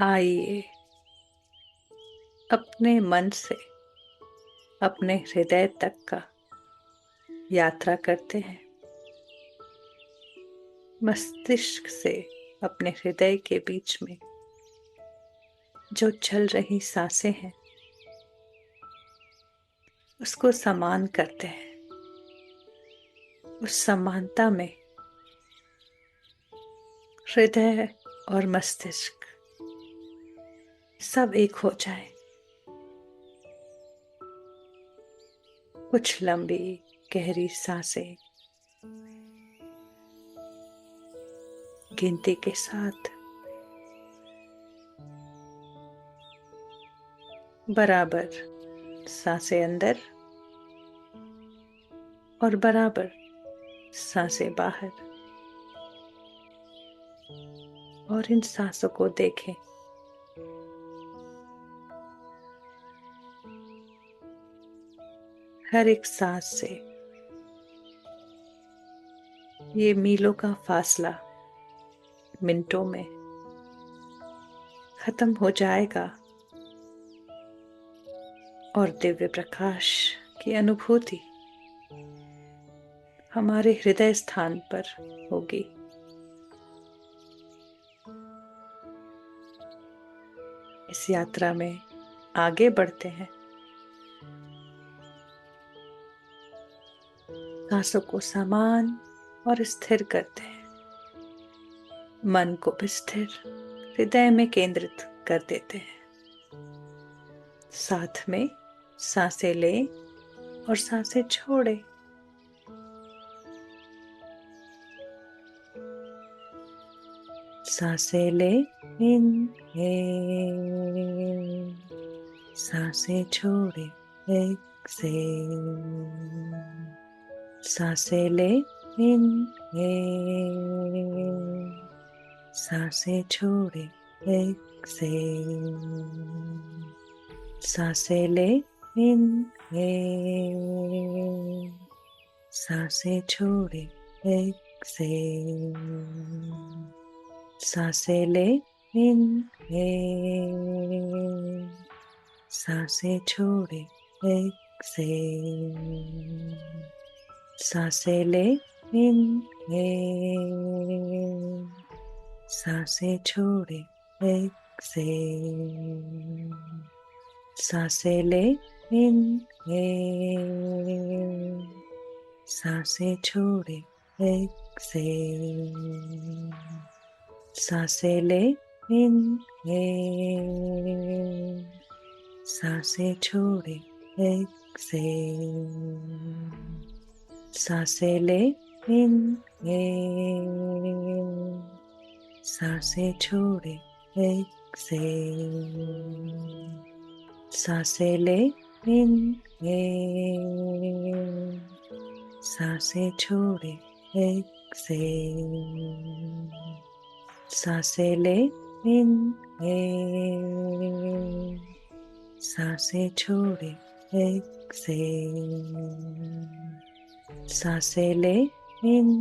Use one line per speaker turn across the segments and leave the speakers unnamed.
आइए अपने मन से अपने हृदय तक का यात्रा करते हैं। मस्तिष्क से अपने हृदय के बीच में जो चल रही सांसें हैं उसको समान करते हैं। उस समानता में हृदय और मस्तिष्क सब एक हो जाए। कुछ लंबी गहरी सांसें गिनती के साथ बराबर सांसें अंदर और बराबर सांसें बाहर, और इन सांसों को देखें। हर एक सांस से ये मीलों का फासला मिनटों में खत्म हो जाएगा और दिव्य प्रकाश की अनुभूति हमारे हृदय स्थान पर होगी। इस यात्रा में आगे बढ़ते हैं। सांसों को समान और स्थिर करते हैं। मन को भी स्थिर हृदय में केंद्रित कर देते हैं। साथ में सांसें लें और सांसें छोड़ें। सांसें लें, इनहेल, सांसें छोड़ें, एक्सहेल। सांसें लें, इनहेल, सांसें छोड़ें, एक्सहेल। सांसें लें, इनहेल, सांसें छोड़ें, एक्सहेल। सांसें लें, इनहेल, सांसें छोड़ें, एक्सहेल। सांसें लें, इनहेल, सांसें छोड़ें, एक्सहेल। सांसें लें, इनहेल, सांसें छोड़ें, एक्सहेल। सांसें लें, इनहेल, सांसें छोड़ें, एक्सहेल। सांसें लें, इनहेल, सांसें छोड़ें, एक्सहेल। सांसें लें, इनहेल, सांसें छोड़ें, एक्सहेल। सांसें लें, इनहेल, सांसें छोड़ें, एक्सहेल। सांसें लें, इनहेल,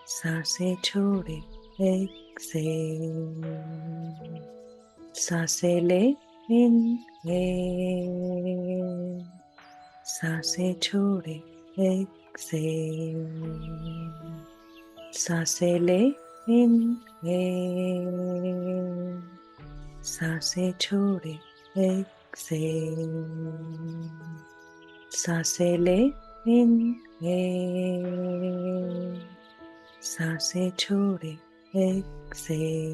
सांसें छोड़ें, एक्सहेल। सांसें लें, इनहेल, सांसें छोड़ें, एक्सहेल। सांसें लें, इनहेल, सांसें छोड़ें, एक्सहेल। सांसें लें, इनहेल, सांसें छोड़ें, एक्सहेल।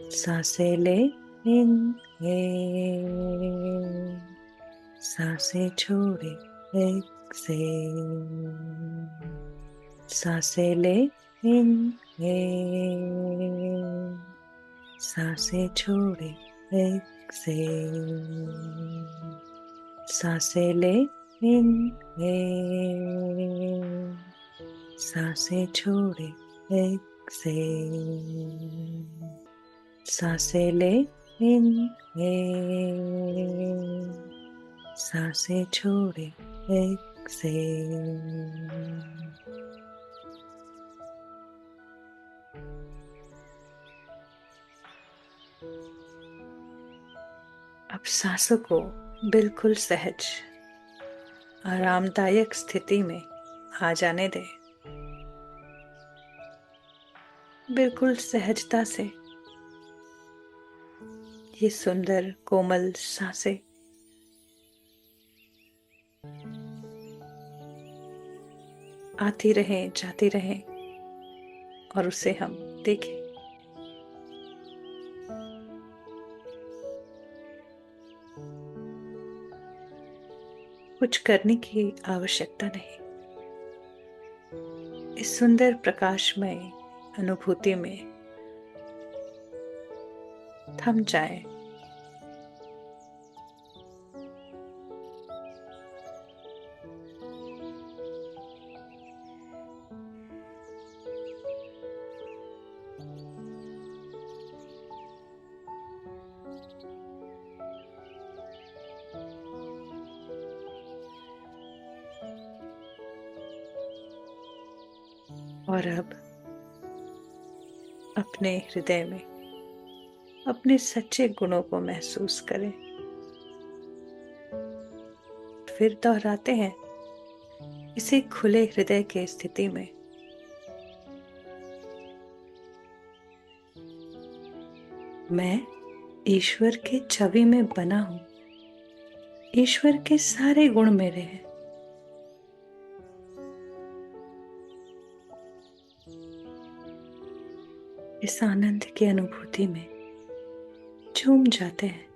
सांसें लें, इनहेल, सांसें छोड़ें, एक्सहेल। सांसें लें, इनहेल, सांसें छोड़ें, एक्सहेल। सांसें लें, इनहेल, सांसें छोड़ें, एक्सहेल। सांसें लें, इनहेल, सांसें छोड़ें, एक्सहेल। अब सांसों को बिल्कुल सहज, आरामदायक स्थिति में आ जाने दें। बिल्कुल सहजता से ये सुंदर कोमल सांसें आती रहें, जाती रहें और उसे हम देखें। कुछ करने की आवश्यकता नहीं। इस सुंदर प्रकाशमय अनुभूति में थम जाएं। और अब अपने हृदय में अपने सच्चे गुणों को महसूस करें। फिर दोहराते हैं इसी खुले हृदय के स्थिति में। मैं ईश्वर की छवि में बना हूं। ईश्वर के सारे गुण मेरे हैं। इस आनंद की अनुभूति में झूम जाते हैं।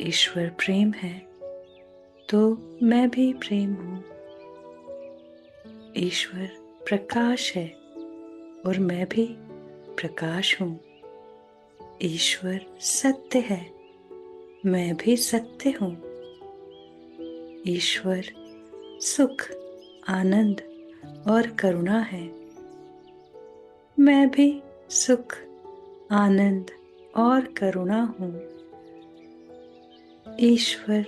ईश्वर प्रेम है तो मैं भी प्रेम हूं। ईश्वर प्रकाश है और मैं भी प्रकाश हूं। ईश्वर सत्य है, मैं भी सत्य हूं। ईश्वर सुख, आनंद और करुणा है, मैं भी सुख, आनंद और करुणा हूं। ईश्वर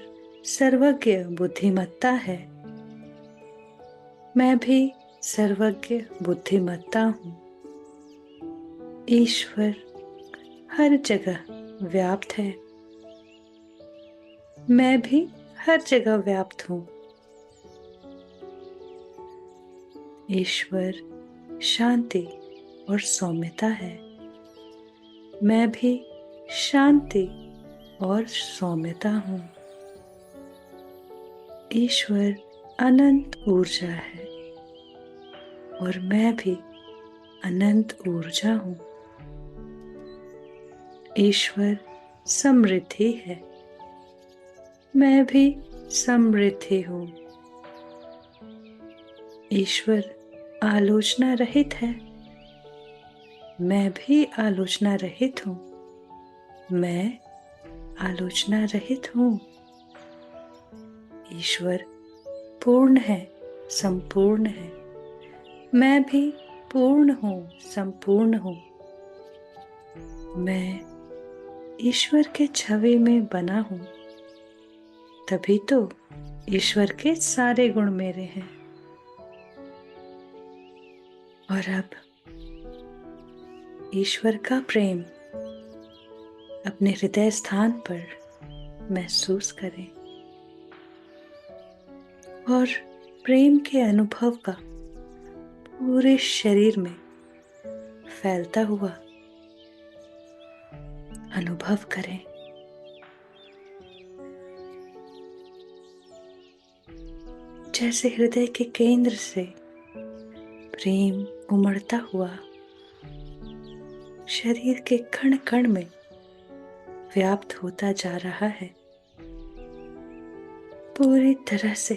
सर्वज्ञ बुद्धिमत्ता है, मैं भी सर्वज्ञ बुद्धिमत्ता हूं। ईश्वर हर जगह व्याप्त है, मैं भी हर जगह व्याप्त हूं। ईश्वर शांति और सौम्यता है, मैं भी शांति और सौम्यता हूं। ईश्वर अनंत ऊर्जा है और मैं भी अनंत ऊर्जा हूं। ईश्वर समृद्धि है, मैं भी समृद्धि हूं। ईश्वर आलोचना रहित है, मैं भी आलोचना रहित हूं। मैं आलोचना रहित हूं। ईश्वर पूर्ण है, संपूर्ण है, मैं भी पूर्ण हूं, संपूर्ण हूं। मैं ईश्वर के छवि में बना हूं, तभी तो ईश्वर के सारे गुण मेरे हैं। और अब ईश्वर का प्रेम अपने हृदय स्थान पर महसूस करें और प्रेम के अनुभव का पूरे शरीर में फैलता हुआ अनुभव करें। जैसे हृदय के केंद्र से प्रेम उमड़ता हुआ शरीर के कण कण में व्याप्त होता जा रहा है, पूरी तरह से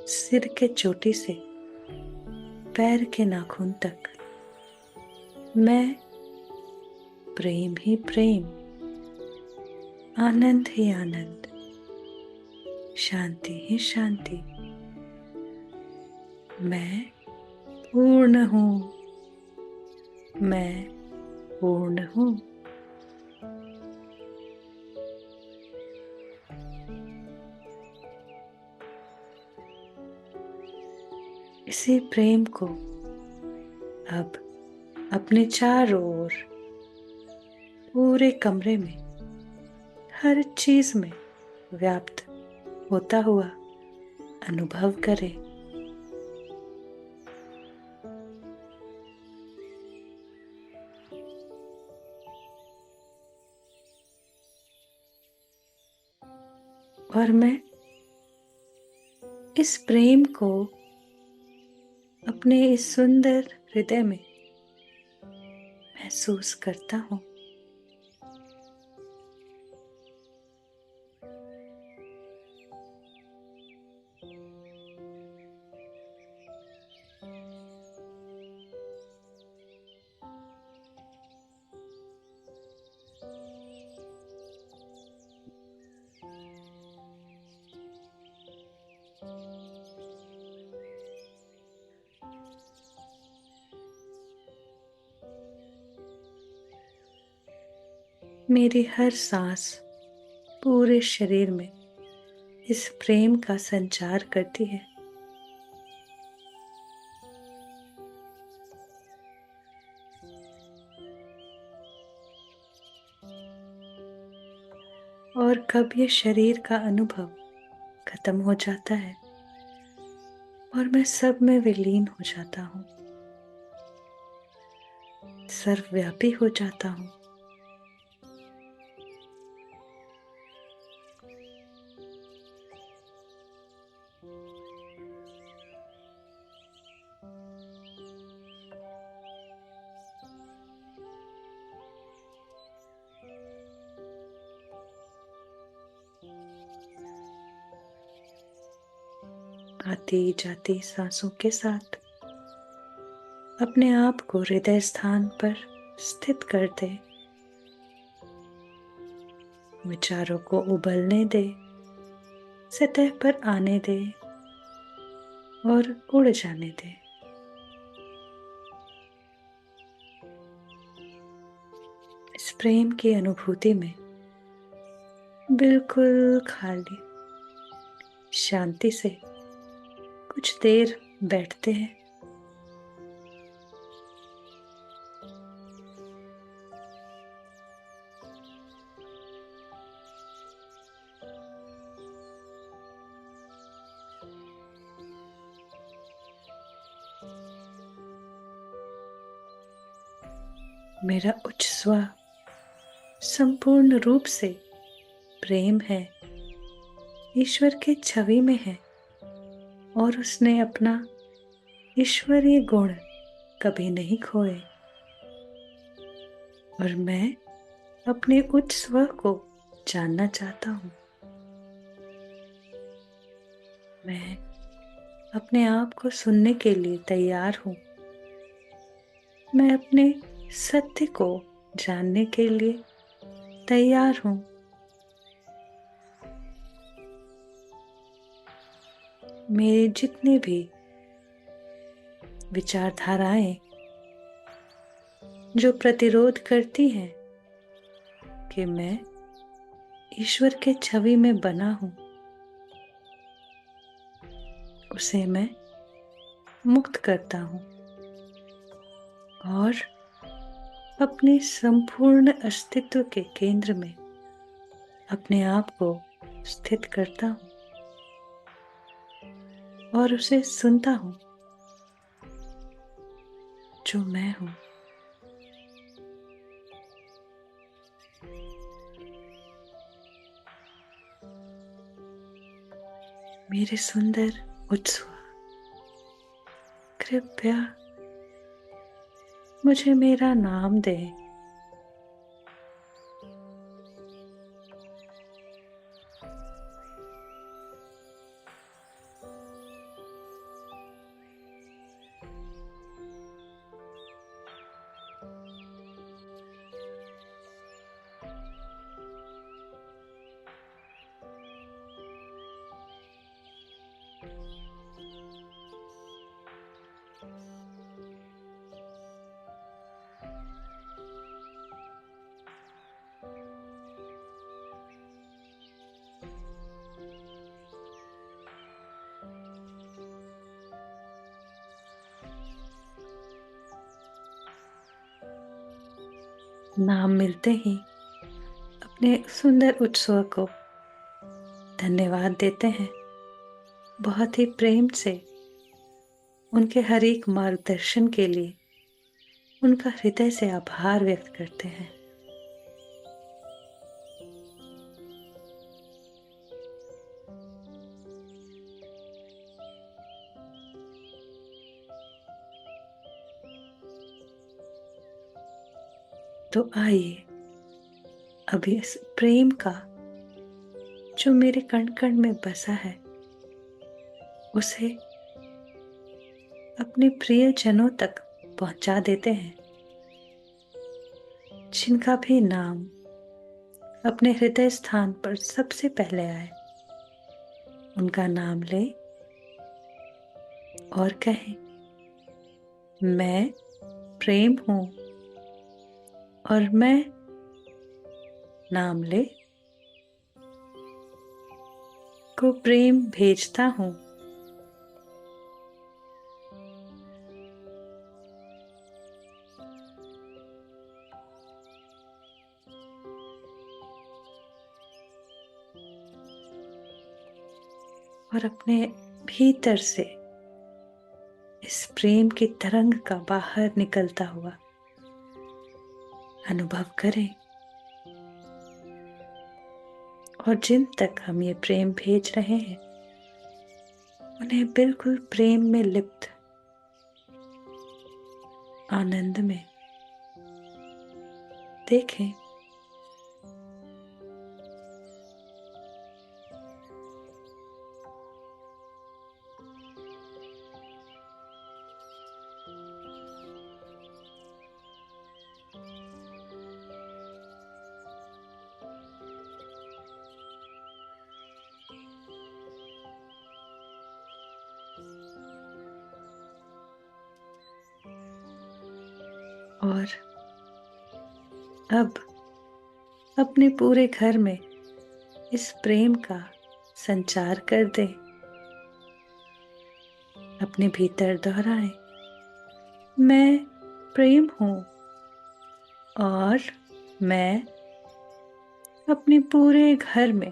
सिर के चोटी से पैर के नाखून तक। मैं प्रेम ही प्रेम, आनंद ही आनंद, शांति ही शांति। मैं पूर्ण हूं, मैं पूर्ण हूं। इसी प्रेम को अब अपने चारों ओर पूरे कमरे में, हर चीज में व्याप्त होता हुआ अनुभव करें। और मैं इस प्रेम को अपने इस सुंदर हृदय में महसूस करता हूँ। मेरी हर सांस पूरे शरीर में इस प्रेम का संचार करती है। और कब ये शरीर का अनुभव खत्म हो जाता है और मैं सब में विलीन हो जाता हूँ, सर्वव्यापी हो जाता हूँ। आती जाती सांसों के साथ अपने आप को हृदय स्थान पर स्थित कर दे। विचारों को उबलने दे, सतह पर आने दे और उड़ जाने दे। इस प्रेम की अनुभूति में बिल्कुल खाली शांति से कुछ देर बैठते हैं। मेरा उच्च स्व संपूर्ण रूप से प्रेम है, ईश्वर के छवि में है और उसने अपना ईश्वरीय गुण कभी नहीं खोए। और मैं अपने उच्च स्व को जानना चाहता हूँ। मैं अपने आप को सुनने के लिए तैयार हूँ। मैं अपने सत्य को जानने के लिए तैयार हूँ। मेरे जितने भी विचारधाराएं जो प्रतिरोध करती हैं कि मैं ईश्वर के छवि में बना हूँ, उसे मैं मुक्त करता हूँ और अपने संपूर्ण अस्तित्व के केंद्र में अपने आप को स्थित करता हूँ और उसे सुनता हूँ जो मैं हूँ। मेरे सुंदर उच्च स्व, कृपया मुझे मेरा नाम दें। नाम मिलते ही अपने सुंदर उत्सव को धन्यवाद देते हैं। बहुत ही प्रेम से उनके हर एक मार्गदर्शन के लिए उनका हृदय से आभार व्यक्त करते हैं। तो आइए अभी इस प्रेम का जो मेरे कण कण में बसा है उसे अपने प्रियजनों तक पहुंचा देते हैं, जिनका भी नाम अपने हृदय स्थान पर सबसे पहले आए। उनका नाम ले और कहें, मैं प्रेम हूं। और मैं नाम ले को प्रेम भेजता हूं। और अपने भीतर से इस प्रेम की तरंग का बाहर निकलता हुआ अनुभव करें। और जिन तक हम ये प्रेम भेज रहे हैं उन्हें बिल्कुल प्रेम में लिप्त आनंद में देखें। और अब अपने पूरे घर में इस प्रेम का संचार कर दें। अपने भीतर दोहराएं, मैं प्रेम हूं और मैं अपने पूरे घर में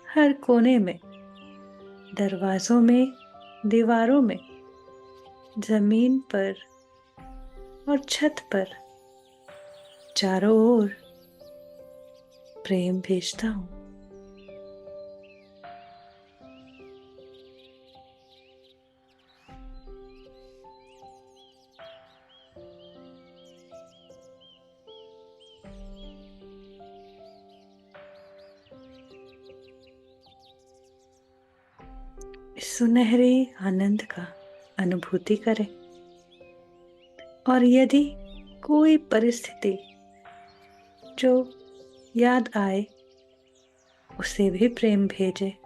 हर कोने में, दरवाजों में, दीवारों में, जमीन पर और छत पर चारों ओर प्रेम भेजता हूं। इस सुनहरे आनंद का अनुभूति करें। और यदि कोई परिस्थिति जो याद आए उसे भी प्रेम भेजे।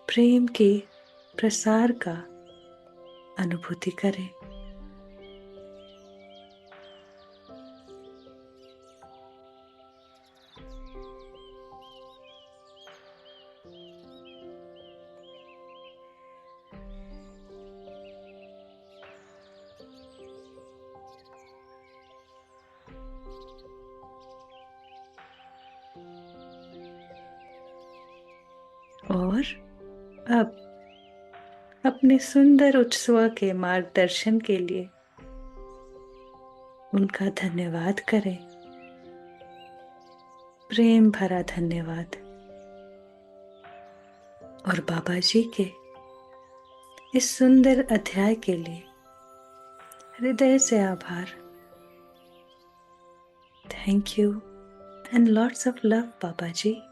प्रेम के प्रसार का अनुभूति करें। और अब अपने सुंदर उत्सव के मार्गदर्शन के लिए उनका धन्यवाद करें। प्रेम भरा धन्यवाद। और बाबा जी के इस सुंदर अध्याय के लिए हृदय से आभार। Thank you and lots of love बाबा जी।